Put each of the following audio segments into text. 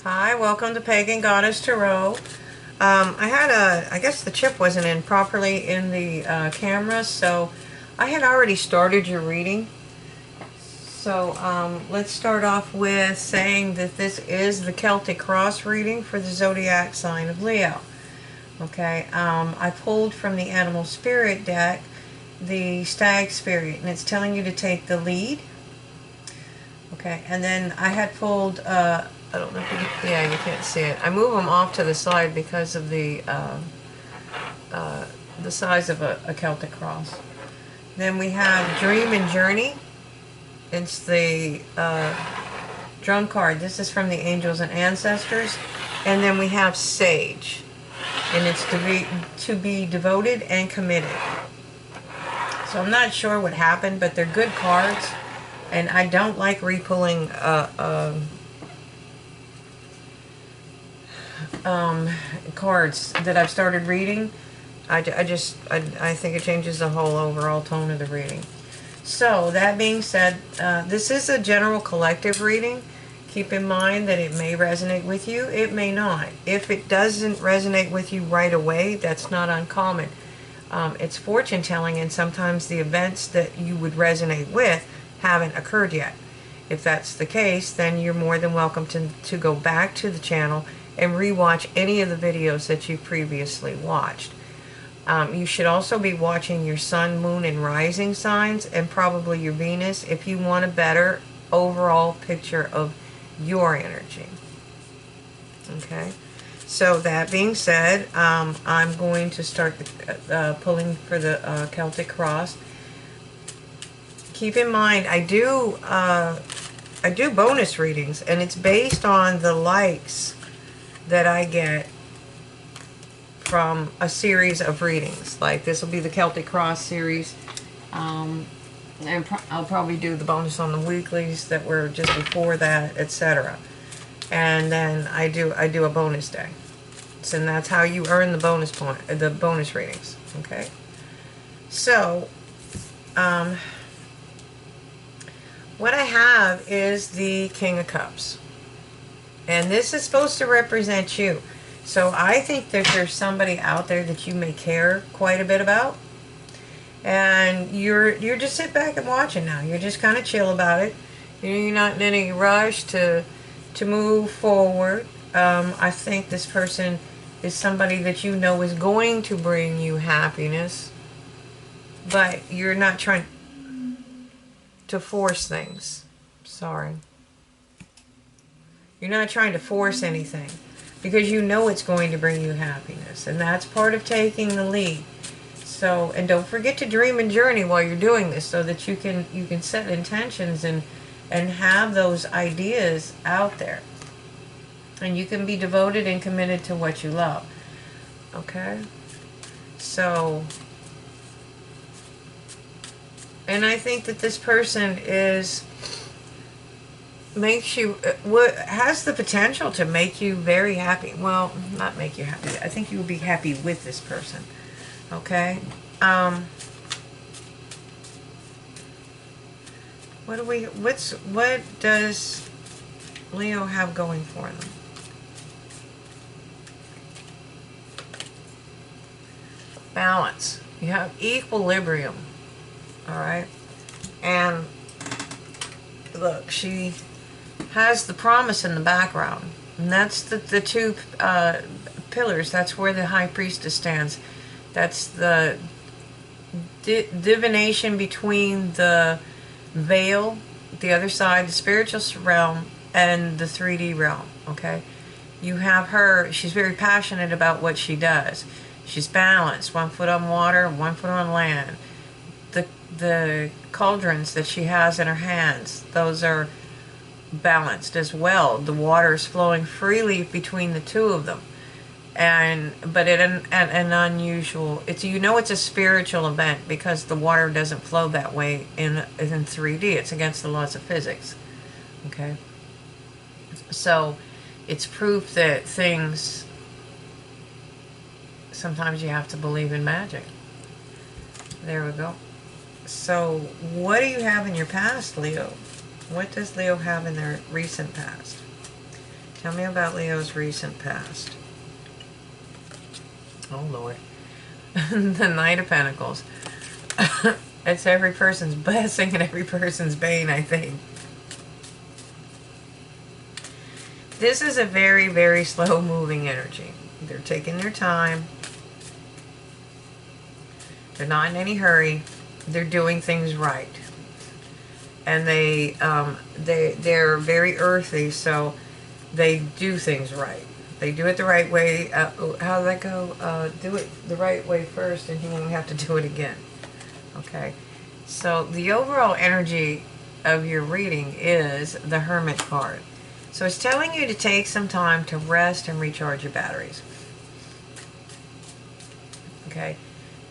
Hi, welcome to Pagan Goddess Tarot. I guess the chip wasn't in properly in the camera, so I had already started your reading. So let's start off with saying that this is the Celtic cross reading for the zodiac sign of Leo. Okay, I pulled from the Animal Spirit deck the Stag Spirit, and it's telling you to take the lead. Okay, and then I had pulled, I don't know if you can, yeah, you can't see it. I move them off to the side because of the size of a Celtic cross. Then we have Dream and Journey. It's the drum card. This is from the Angels and Ancestors. And then we have Sage. And it's to be devoted and committed. So I'm not sure what happened, but they're good cards. And I don't like re-pulling cards that I've started reading. I think it changes the whole overall tone of the reading. So that being said, this is a general collective reading. Keep in mind that it may resonate with you, it may not. If it doesn't resonate with you right away, that's not uncommon. It's fortune telling, and sometimes the events that you would resonate with haven't occurred yet. If that's the case, then you're more than welcome to go back to the channel and rewatch any of the videos that you previously watched. You should also be watching your sun, moon, and rising signs, and probably your Venus, if you want a better overall picture of your energy. Okay, so that being said, I'm going to start pulling for the Celtic cross. Keep in mind, I do bonus readings, and it's based on the likes that I get from a series of readings. Like this will be the Celtic Cross series, and I'll probably do the bonus on the weeklies that were just before that, etc. And then I do a bonus day. So and that's how you earn the bonus point, the bonus readings. Okay. So, what I have is the King of Cups. And this is supposed to represent you. So I think that there's somebody out there that you may care quite a bit about. And you're just sit back and watching now. You're just kind of chill about it. You're not in any rush to move forward. I think this person is somebody that you know is going to bring you happiness. But you're not trying to force things. Sorry. You're not trying to force anything because you know it's going to bring you happiness, and that's part of taking the lead. So, and don't forget to dream and journey while you're doing this, so that you can set intentions and have those ideas out there, and you can be devoted and committed to what you love. Okay, so. And I think that this person has the potential to make you very happy. Well, not make you happy. I think you will be happy with this person. Okay? What does Leo have going for them? Balance. You have equilibrium. Alright, and look, she has the promise in the background, and that's the two pillars. That's where the High Priestess stands. That's the divination between the veil, the other side, the spiritual realm, and the 3D realm. Okay, you have her. She's very passionate about what she does. She's balanced, 1 foot on water, 1 foot on land. The cauldrons that she has in her hands, those are balanced as well. The water is flowing freely between the two of them, but at an unusual. It's it's a spiritual event because the water doesn't flow that way in 3D. It's against the laws of physics. Okay, so it's proof that things. Sometimes you have to believe in magic. There we go. So, what do you have in your past, Leo? What does Leo have in their recent past? Tell me about Leo's recent past. Oh, Lord. The Knight of Pentacles. It's every person's blessing and every person's bane, I think. This is a very, very slow-moving energy. They're taking their time. They're not in any hurry. They're doing things right. And they're very earthy, so they do things right. They do it the right way. How does that go? Do it the right way first, and you won't have to do it again. Okay. So the overall energy of your reading is the Hermit card. So it's telling you to take some time to rest and recharge your batteries. Okay.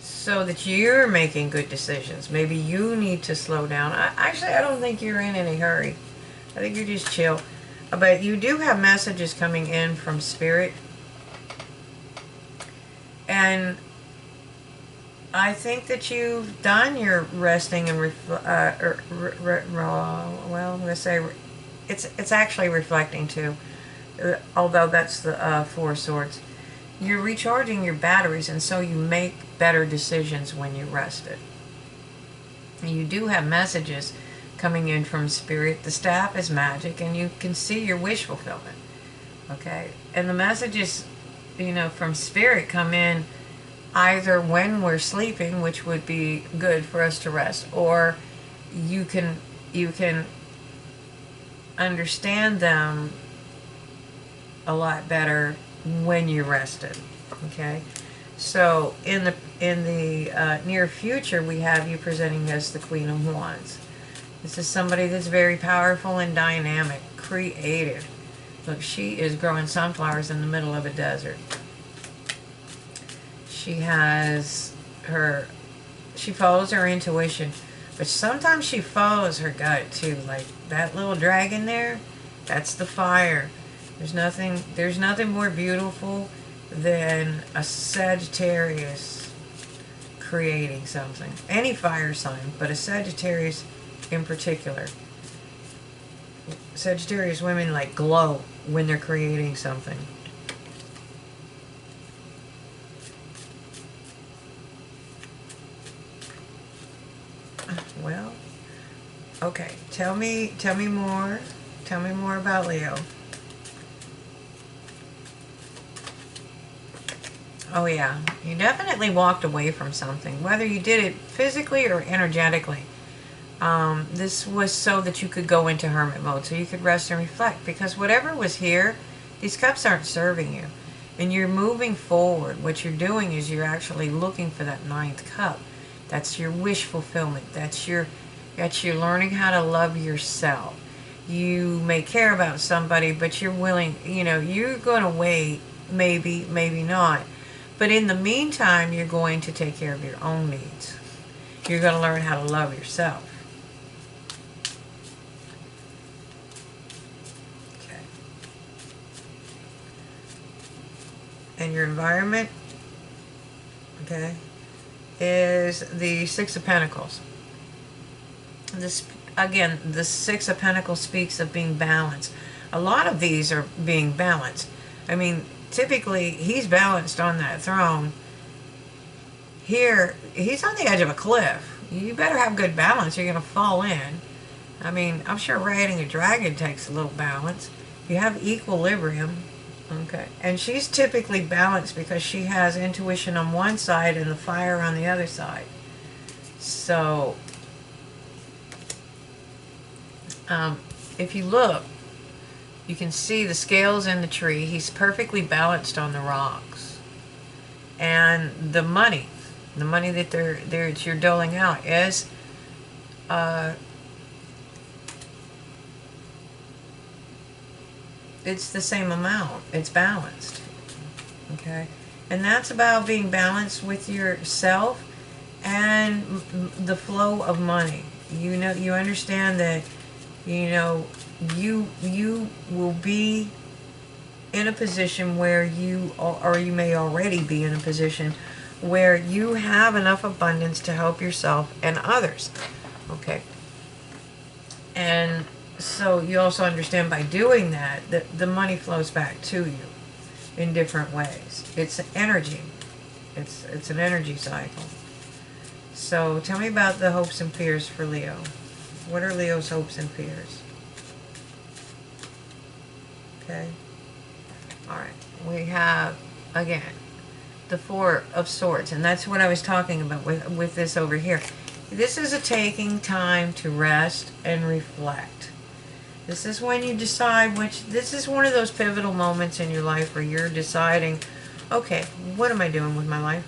So that you're making good decisions. Maybe you need to slow down. Actually, I don't think you're in any hurry. I think you're just chill. But you do have messages coming in from Spirit. And I think that you've done your resting and well, I'm going to say it's actually reflecting too. Although that's the Four of Swords. You're recharging your batteries, and so you make better decisions when you rested. And you do have messages coming in from Spirit. The staff is magic, and you can see your wish fulfillment. Okay? And the messages, you know, from Spirit come in either when we're sleeping, which would be good for us to rest, or you can understand them a lot better when you rested. Okay, so in the near future, we have you presenting as the Queen of Wands. This is somebody that's very powerful and dynamic, creative. Look, she is growing sunflowers in the middle of a desert. She follows her intuition, but sometimes she follows her gut too. Like that little dragon there, that's the fire. There's nothing more beautiful than a Sagittarius creating something. Any fire sign, but a Sagittarius in particular. Sagittarius women like glow when they're creating something. Well, okay. Tell me more. Tell me more about Leo. Oh yeah, you definitely walked away from something, whether you did it physically or energetically. This was so that you could go into hermit mode, so you could rest and reflect, because whatever was here, these cups aren't serving you. And you're moving forward. What you're doing is you're actually looking for that ninth cup. That's your wish fulfillment. That's your learning how to love yourself. You may care about somebody, but you're willing, you know, you're going to wait, maybe, maybe not. But in the meantime, you're going to take care of your own needs. You're going to learn how to love yourself. Okay. And your environment, okay, is the Six of Pentacles. This, again, the Six of Pentacles speaks of being balanced. A lot of these are being balanced. I mean, typically, he's balanced on that throne. Here, he's on the edge of a cliff. You better have good balance. You're going to fall in. I mean, I'm sure riding a dragon takes a little balance. You have equilibrium. Okay. And she's typically balanced because she has intuition on one side and the fire on the other side. So, if you look, you can see the scales in the tree. He's perfectly balanced on the rocks. And the money that you're doling out is it's the same amount. It's balanced. Okay? And that's about being balanced with yourself and the flow of money. You know, you understand that, you know, you will be in a position where you, or you may already be in a position where you have enough abundance to help yourself and others. Okay. And So you also understand by doing that, that the money flows back to you in different ways. It's energy. It's an energy cycle. So tell me about the hopes and fears for Leo. What are Leo's hopes and fears? Okay. All right. We have, again, the Four of Swords. And that's what I was talking about with this over here. This is a taking time to rest and reflect. This is when you decide this is one of those pivotal moments in your life where you're deciding, okay, what am I doing with my life?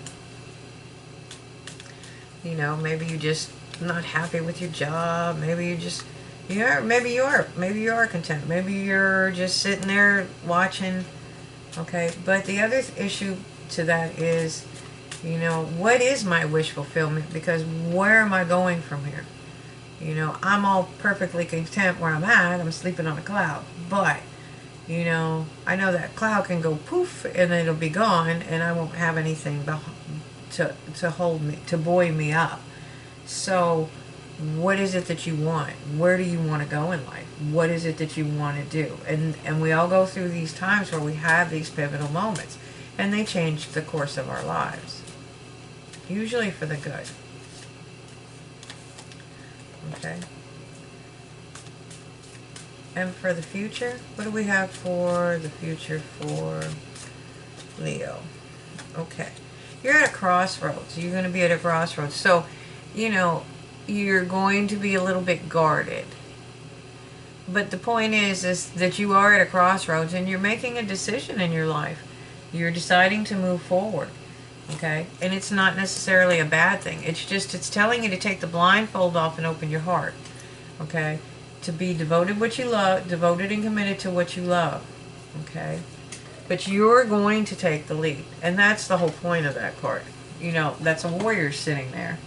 You know, maybe you just not happy with your job. Maybe you just, maybe you are content. Maybe you're just sitting there watching. Okay, but the other issue to that is, you know, what is my wish fulfillment? Because where am I going from here? You know, I'm all perfectly content where I'm at. I'm sleeping on a cloud. But, you know, I know that cloud can go poof and then it'll be gone and I won't have anything to hold me, to buoy me up. So, what is it that you want? Where do you want to go in life? What is it that you want to do? And we all go through these times where we have these pivotal moments. And they change the course of our lives. Usually for the good. Okay. And for the future, what do we have for the future for Leo? Okay. You're at a crossroads. You're going to be at a crossroads. So, you know, you're going to be a little bit guarded. But the point is that you are at a crossroads and you're making a decision in your life. You're deciding to move forward. Okay? And it's not necessarily a bad thing. It's just, it's telling you to take the blindfold off and open your heart. Okay? To be devoted what you love, devoted and committed to what you love. Okay? But you're going to take the lead. And that's the whole point of that card. You know, that's a warrior sitting there.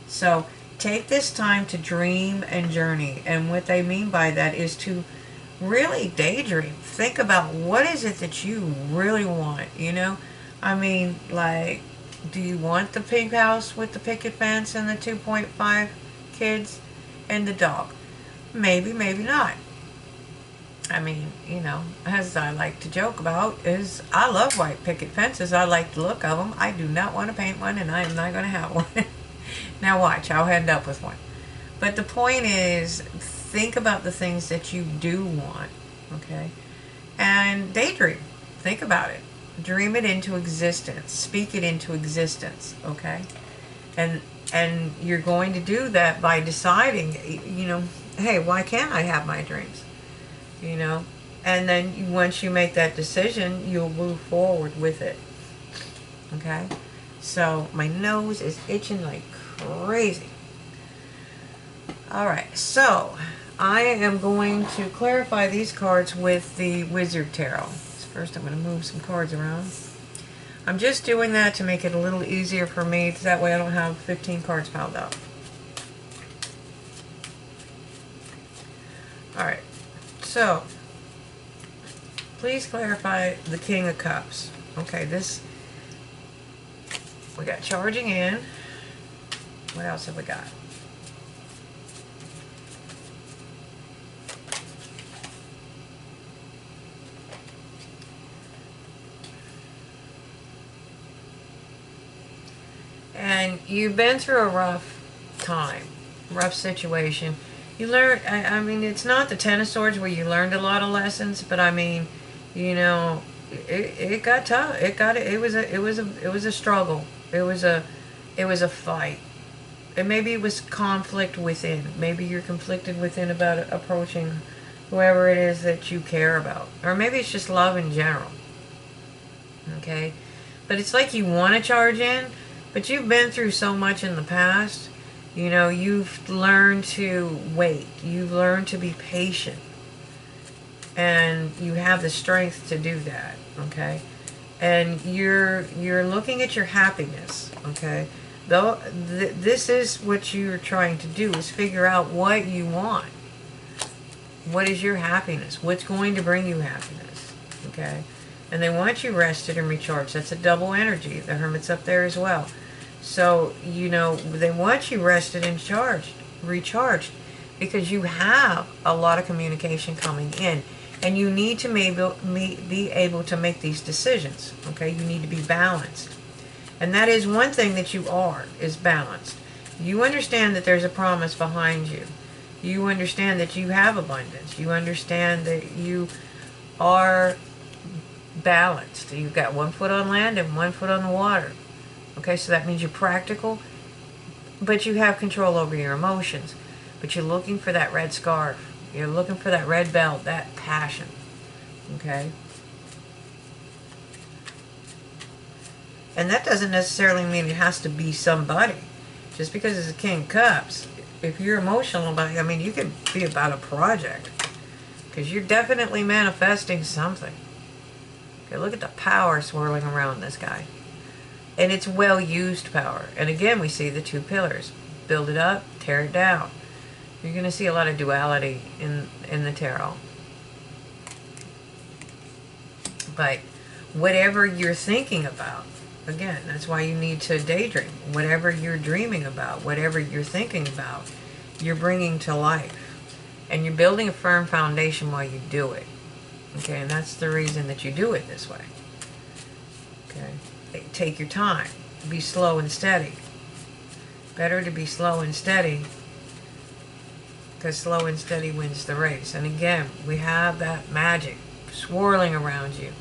So, take this time to dream and journey. And what they mean by that is to really daydream. Think about what is it that you really want, you know? I mean, like, do you want the pink house with the picket fence and the 2.5 kids and the dog? Maybe, maybe not. I mean, you know, as I like to joke about, is I love white picket fences. I like the look of them. I do not want to paint one, and I am not going to have one. Now watch, I'll end up with one. But the point is, think about the things that you do want, okay? And daydream. Think about it. Dream it into existence. Speak it into existence, okay? And you're going to do that by deciding, you know, hey, why can't I have my dreams? You know? And then once you make that decision, you'll move forward with it. Okay? So, my nose is itching like crazy. Alright, so I am going to clarify these cards with the Wizard Tarot. First, I'm going to move some cards around. I'm just doing that to make it a little easier for me, so that way I don't have 15 cards piled up. Alright, so please clarify the King of Cups. Okay, this, we got charging in. What else have we got? And you've been through a rough time, rough situation. You learned, I mean, it's not the Ten of Swords where you learned a lot of lessons, but I mean, you know, it got tough. It was a struggle. It was a fight. And maybe it was conflict within. Maybe you're conflicted within about approaching whoever it is that you care about. Or maybe it's just love in general. Okay? But it's like you want to charge in, but you've been through so much in the past. You know, you've learned to wait. You've learned to be patient. And you have the strength to do that, okay? And you're looking at your happiness, okay? Though this is what you're trying to do, is figure out what you want. What is your happiness? What's going to bring you happiness, okay? And they want you rested and recharged. That's a double energy. The Hermit's up there as well. So, you know, they want you rested and recharged. because you have a lot of communication coming in, and you need to be able to make these decisions. Okay, you need to be balanced, and that is one thing that you are, is balanced. You understand that there's a promise behind you. You understand that you have abundance. You understand that you are balanced. You've got one foot on land and one foot on the water. Okay, so that means you're practical, but you have control over your emotions. But you're looking for that red scarf. You're looking for that red belt, that passion. Okay? And that doesn't necessarily mean it has to be somebody. Just because it's a King of Cups, if you're emotional about it, I mean, you could be about a project. Because you're definitely manifesting something. Okay, look at the power swirling around this guy. And it's well-used power. And again, we see the two pillars. Build it up, tear it down. You're going to see a lot of duality in the tarot. But whatever you're thinking about, again, that's why you need to daydream. Whatever you're dreaming about, whatever you're thinking about, you're bringing to life. And you're building a firm foundation while you do it. Okay, and that's the reason that you do it this way. Okay, take your time. Be slow and steady. Better to be slow and steady, because slow and steady wins the race. And again, we have that magic swirling around you.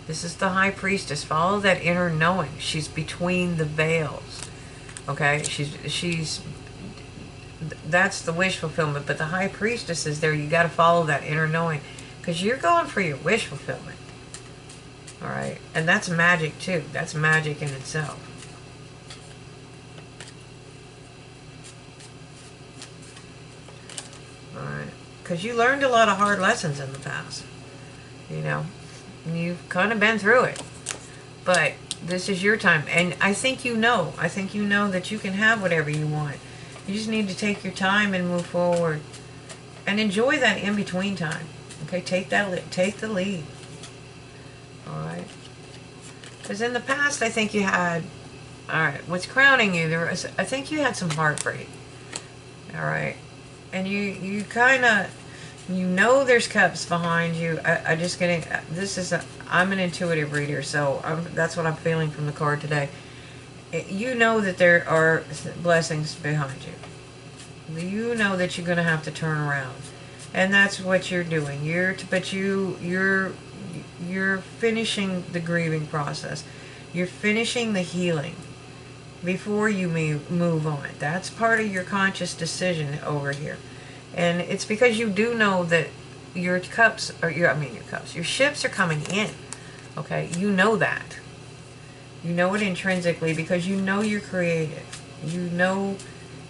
This is the High Priestess. Follow that inner knowing. She's between the veils. Okay, she's that's the wish fulfillment. But the High Priestess is there. You got to follow that inner knowing, because you're going for your wish fulfillment. All right, and that's magic too. That's magic in itself. All right, because you learned a lot of hard lessons in the past. You know, you've kind of been through it, but this is your time. And I think you know that you can have whatever you want. You just need to take your time and move forward and enjoy that in-between time. Okay, take the lead. All right, because in the past, I think you had, all right, what's crowning you, I think you had some heartbreak. All right, and you kind of, there's cups behind you. I'm an intuitive reader, so that's what I'm feeling from the card today. You know that there are blessings behind you. You know that you're going to have to turn around, and that's what you're doing. You're finishing the grieving process. You're finishing the healing before you move on. That's part of your conscious decision over here. And it's because you do know that your ships are coming in. Okay, you know that. You know it intrinsically, because you know you're creative. You know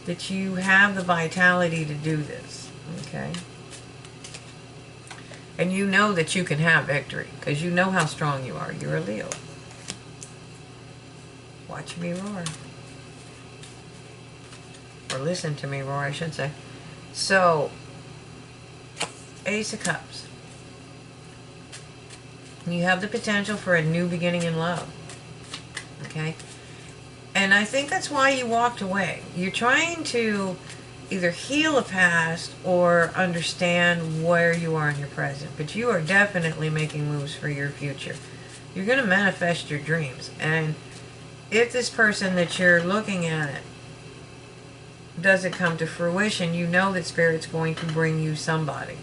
that you have the vitality to do this. Okay? And you know that you can have victory, because you know how strong you are. You're a Leo. Watch me roar. Or listen to me roar, I should say. So, Ace of Cups. You have the potential for a new beginning in love. Okay? And I think that's why you walked away. You're trying to either heal a past or understand where you are in your present. But you are definitely making moves for your future. You're going to manifest your dreams. And if this person that you're looking at doesn't come to fruition, you know that Spirit's going to bring you somebody.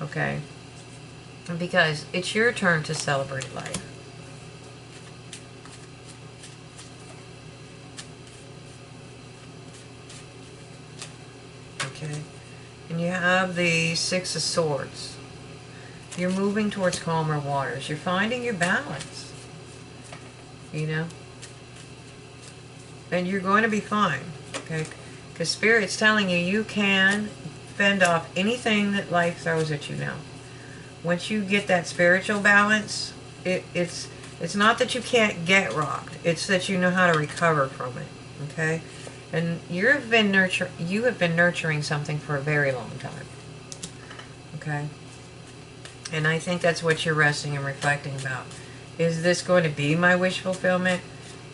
Okay? Because it's your turn to celebrate life. Okay? And you have the Six of Swords. You're moving towards calmer waters. You're finding your balance. You know? And you're going to be fine. Okay? Because Spirit's telling you, you can fend off anything that life throws at you now. Once you get that spiritual balance, it's not that you can't get rocked. It's that you know how to recover from it. Okay? And you have been nurturing something for a very long time. Okay? And I think that's what you're resting and reflecting about. Is this going to be my wish fulfillment?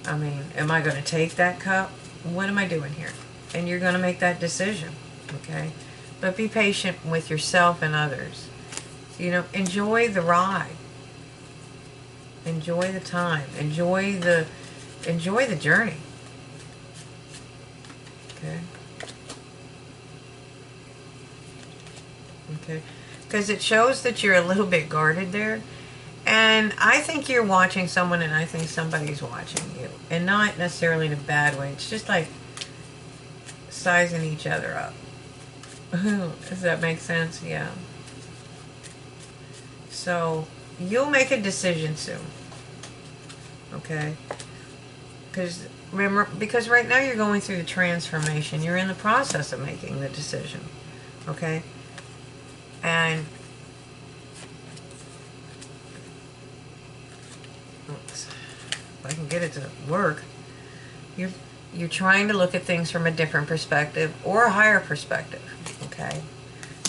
I mean, am I going to take that cup? What am I doing here? And you're going to make that decision. Okay? but be patient with yourself and others. You know, enjoy the ride. Enjoy the time. Enjoy the journey. Okay. Okay. Because it shows that you're a little bit guarded there. And I think you're watching someone, and I think somebody's watching you. And not necessarily in a bad way. It's just like sizing each other up. Does that make sense? Yeah. So, you'll make a decision soon. Okay? Because remember, because right now you're going through the transformation. You're in the process of making the decision. Okay? And if I can get it to work, you're trying to look at things from a different perspective or a higher perspective. Okay?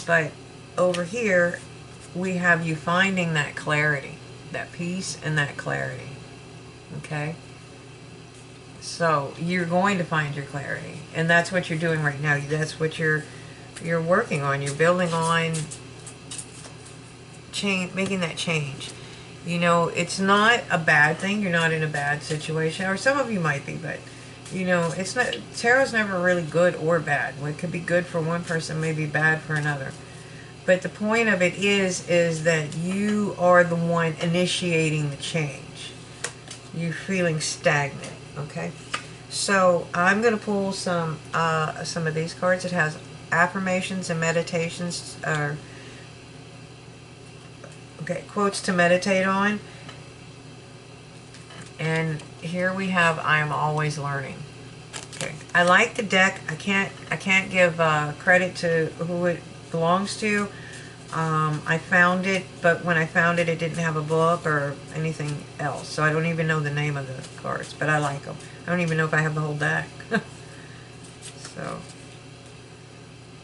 But over here, we have you finding that clarity, that peace and that clarity. Okay? So you're going to find your clarity, and that's what you're doing right now. That's what you're working on. You're building on change, making that change. You know, it's not a bad thing. You're not in a bad situation, or some of you might be, but you know, it's not. Tarot's never really good or bad. What could be good for one person may be bad for another. But the point of it is that you are the one initiating the change. You're feeling stagnant. Okay, so I'm going to pull some of these cards. It has affirmations and meditations, quotes to meditate on. And here we have I am always learning. Okay, I like the deck. I can't give credit to who it belongs to. I found it, but when I found it, it didn't have a book or anything else. So I don't even know the name of the cards, but I like them. I don't even know if I have the whole deck. So,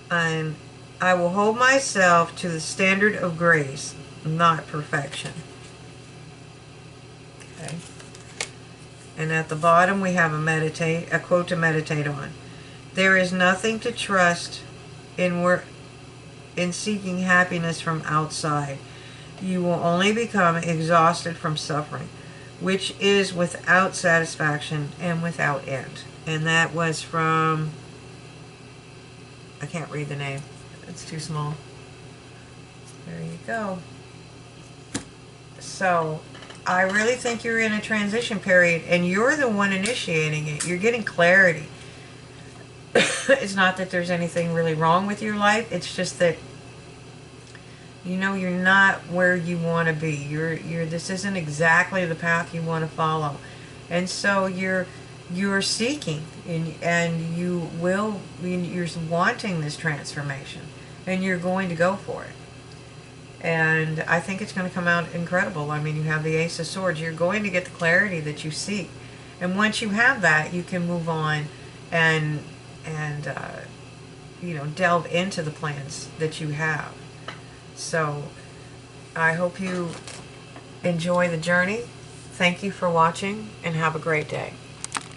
and I will hold myself to the standard of grace, not perfection. Okay. And at the bottom, we have a quote to meditate on. There is nothing to trust in seeking happiness from outside. You will only become exhausted from suffering, which is without satisfaction and without end. And that was from, I can't read the name. It's too small. There you go. So, I really think you're in a transition period, and you're the one initiating it. You're getting clarity. It's not that there's anything really wrong with your life. It's just that, you know, you're not where you want to be. This isn't exactly the path you want to follow. And so you're seeking, and you're wanting this transformation, and you're going to go for it. And I think it's going to come out incredible. I mean, you have the Ace of Swords. You're going to get the clarity that you seek. And once you have that, you can move on and you know, delve into the plans that you have. So I hope you enjoy the journey. Thank you for watching, and have a great day.